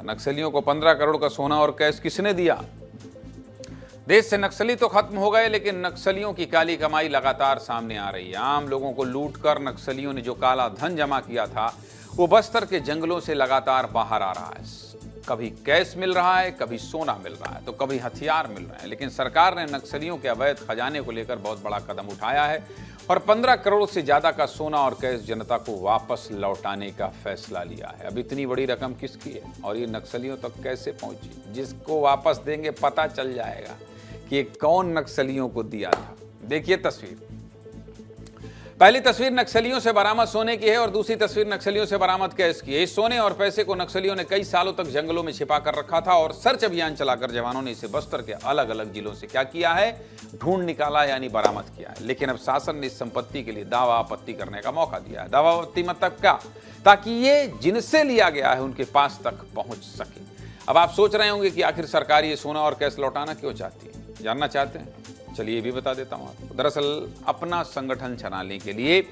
नक्सलियों को 15 करोड़ का सोना और कैश किसने दिया? देश से नक्सली तो खत्म हो गए, लेकिन नक्सलियों की काली कमाई लगातार सामने आ रही है। आम लोगों को लूटकर नक्सलियों ने जो काला धन जमा किया था, वो बस्तर के जंगलों से लगातार बाहर आ रहा है। कभी कैश मिल रहा है, कभी सोना मिल रहा है, तो कभी हथियार मिल रहे हैं। लेकिन सरकार ने नक्सलियों के अवैध खजाने को लेकर बहुत बड़ा कदम उठाया है और 15 करोड़ से ज्यादा का सोना और कैश जनता को वापस लौटाने का फैसला लिया है। अब इतनी बड़ी रकम किसकी है और ये नक्सलियों तक कैसे पहुंची? जिसको वापस देंगे पता चल जाएगा कि कौन नक्सलियों को दिया था। देखिए तस्वीर। पहली तस्वीर नक्सलियों से बरामद सोने की है और दूसरी तस्वीर नक्सलियों से बरामद कैश की है। इस सोने और पैसे को नक्सलियों ने कई सालों तक जंगलों में छिपा कर रखा था और सर्च अभियान चलाकर जवानों ने इसे बस्तर के अलग अलग जिलों से क्या किया है, ढूंढ निकाला यानी बरामद किया है। लेकिन अब शासन ने इस संपत्ति के लिए दावा आपत्ति करने का मौका दिया है। दावा आपत्ति मतलब क्या? ताकि ये जिनसे लिया गया है उनके पास तक पहुंच सके। अब आप सोच रहे होंगे कि आखिर सरकार ये सोना और कैश लौटाना क्यों चाहती है? जानना चाहते हैं? चलिए ये भी बता देता हूं आपको। दरअसल अपना संगठन चलाने के लिए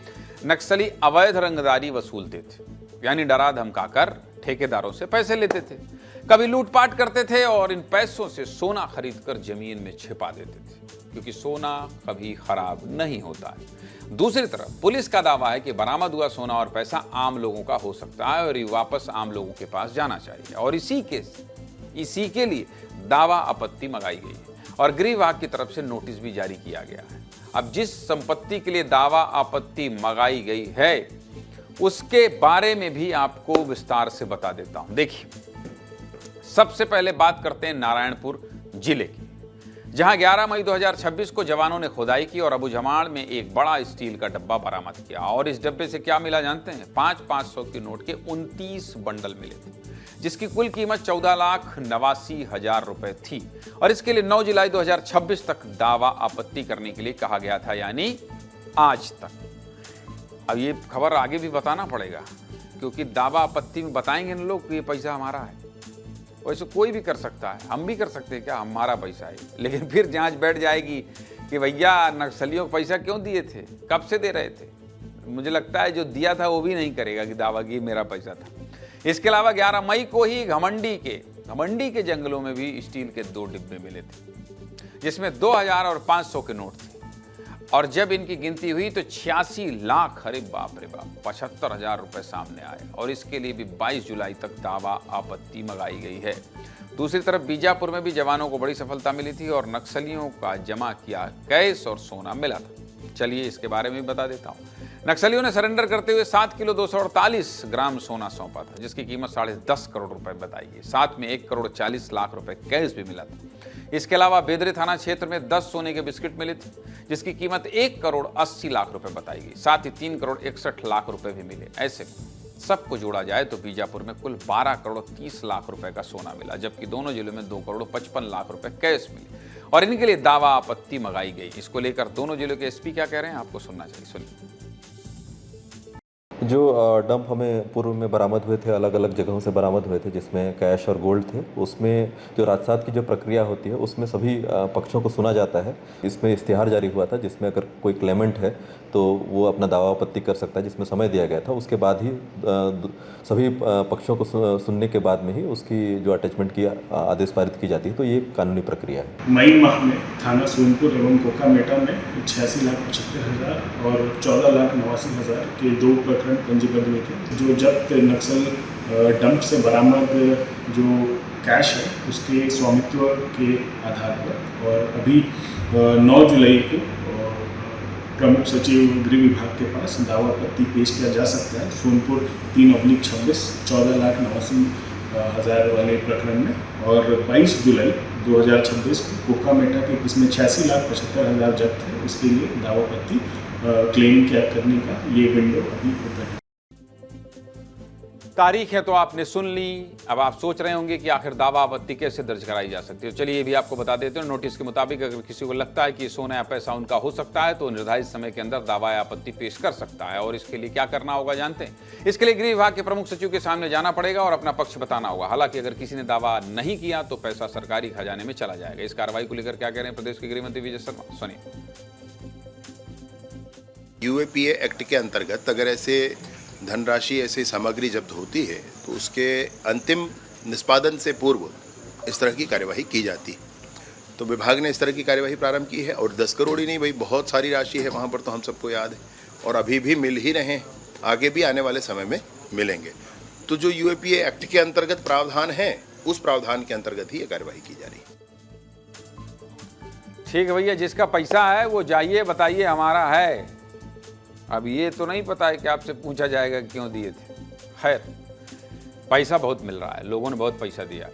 नक्सली अवैध रंगदारी वसूलते थे, यानी डरा धमकाकर ठेकेदारों से पैसे लेते थे। कभी लूटपाट करते थे और इन पैसों से सोना खरीदकर जमीन में छिपा देते थे, क्योंकि सोना कभी खराब नहीं होता है। दूसरी तरफ पुलिस का दावा है कि बरामद हुआ सोना और पैसा आम लोगों का हो सकता है और ये वापस आम लोगों के पास जाना चाहिए। और इसी के लिए दावा आपत्ति मंगाई गई है और गृह विभाग की तरफ से नोटिस भी जारी किया गया है। अब जिस संपत्ति के लिए दावा आपत्ति मंगाई गई है उसके बारे में भी आपको विस्तार से बता देता हूं। देखिए, सबसे पहले बात करते हैं नारायणपुर जिले की, जहां 11 मई 2026 को जवानों ने खुदाई की और अबूझमाड़ में एक बड़ा स्टील का डब्बा बरामद किया। और इस डब्बे से क्या मिला जानते हैं? 500 के नोट के 29 बंडल मिले थे, जिसकी कुल कीमत 14,89,000 रुपए थी। और इसके लिए 9 जुलाई 2026 तक दावा आपत्ति करने के लिए कहा गया था, यानी आज तक। अब ये खबर आगे भी बताना पड़ेगा, क्योंकि दावा आपत्ति में बताएंगे ना लोग कि ये पैसा हमारा है। वैसे कोई भी कर सकता है, हम भी कर सकते हैं क्या, हमारा पैसा है। लेकिन फिर जांच बैठ जाएगी कि भैया नक्सलियों को पैसा क्यों दिए थे, कब से दे रहे थे। मुझे लगता है जो दिया था वो भी नहीं करेगा कि दावा की मेरा पैसा था। इसके अलावा 11 मई को ही घमंडी के जंगलों में भी स्टील के 2 डिब्बे मिले थे, जिसमें 2000 और 500 के नोट थे। और जब इनकी गिनती हुई तो 86 लाख, अरे बाप रे बाप, 75,000 रुपए सामने आए। और इसके लिए भी 22 जुलाई तक दावा आपत्ति मंगाई गई है। दूसरी तरफ बीजापुर में भी जवानों को बड़ी सफलता मिली थी और नक्सलियों का जमा किया कैश और सोना मिला था। चलिए इसके बारे में बता देता हूँ। नक्सलियों ने सरेंडर करते हुए 7 किलो 248 ग्राम सोना सौंपा था, जिसकी कीमत 10.5 करोड़ रुपए बताई गई। साथ में 1 करोड़ 40 लाख रुपए कैश भी मिला था। इसके अलावा बेदरे थाना क्षेत्र में 10 सोने के बिस्किट मिले थे, जिसकी कीमत 1 करोड़ 80 लाख रुपए बताई गई। साथ ही 3 करोड़ 61 लाख रुपए भी मिले। ऐसे सबको जोड़ा जाए तो बीजापुर में कुल 12 करोड़ 30 लाख रुपए का सोना मिला, जबकि दोनों जिलों में 2 करोड़ 55 लाख रुपए कैश मिले और इनके लिए दावा आपत्ति मंगाई गई। इसको लेकर दोनों जिलों के एसपी क्या कह रहे हैं आपको सुनना चाहिए, सुनिए। जो डंप हमें पूर्व में बरामद हुए थे, अलग अलग जगहों से बरामद हुए थे, जिसमें कैश और गोल्ड थे, उसमें जो राजसात की जो प्रक्रिया होती है उसमें सभी पक्षों को सुना जाता है। इसमें इश्तिहार जारी हुआ था, जिसमें अगर कोई क्लेमेंट है तो वो अपना दावा आपत्ति कर सकता है, जिसमें समय दिया गया था। उसके बाद ही सभी पक्षों को सुनने के बाद में ही उसकी जो अटैचमेंट की आदेश पारित की जाती है। तो ये कानूनी प्रक्रिया है। मई माह में थाना सोनपुर एवं कोकामेटा में 86,75,000 और 14,89,000 के 2 प्रकरण पंजीबद्ध हुए थे। जो जब्त नक्सल डंप से बरामद जो कैश है उसके स्वामित्व के आधार पर और अभी 9 जुलाई को प्रमुख सचिव गृह विभाग के पास दावा आपत्ति पेश किया जा सकता है सोनपुर 3/26 14,89,000 वाले प्रकरण में। और 22 जुलाई 2026 को कोकामेटा के इसमें 86,75,000 जब्त है, उसके लिए दावा आपत्ति क्लेम क्या करने का ये विंडो अभी ओपन है। तारीख है तो आपने सुन ली। अब आप सोच रहे होंगे कि आखिर दावा आपत्ति कैसे दर्ज कराई जा सकती है। चलिए ये भी आपको बता देते हैं। नोटिस के मुताबिक अगर किसी को लगता है कि सोना या पैसा उनका हो सकता है तो निर्धारित समय के अंदर दावा या आपत्ति पेश कर सकता है। और इसके लिए क्या करना होगा जानते हैं? इसके लिए गृह विभाग के प्रमुख सचिव के सामने जाना पड़ेगा और अपना पक्ष बताना होगा। हालांकि अगर किसी ने दावा नहीं किया तो पैसा सरकारी खजाने में चला जाएगा। इस कार्रवाई को लेकर क्या कह रहे हैं प्रदेश के गृह मंत्री विजय शर्मा, सुनिए। यूएपीए एक्ट के अंतर्गत अगर ऐसे धनराशि, ऐसी सामग्री जब्त होती है तो उसके अंतिम निष्पादन से पूर्व इस तरह की कार्यवाही की जाती है। तो विभाग ने इस तरह की कार्यवाही प्रारंभ की है और 10 करोड़ ही नहीं भाई, बहुत सारी राशि है वहाँ पर, तो हम सबको याद है और अभी भी मिल ही रहे हैं, आगे भी आने वाले समय में मिलेंगे। तो जो यूएपीए एक्ट के अंतर्गत प्रावधान है, उस प्रावधान के अंतर्गत ही ये कार्यवाही की जा रही है। ठीक है भैया, जिसका पैसा है वो जाइए बताइए हमारा है। अब ये तो नहीं पता है कि आपसे पूछा जाएगा क्यों दिए थे। खैर, पैसा बहुत मिल रहा है, लोगों ने बहुत पैसा दिया।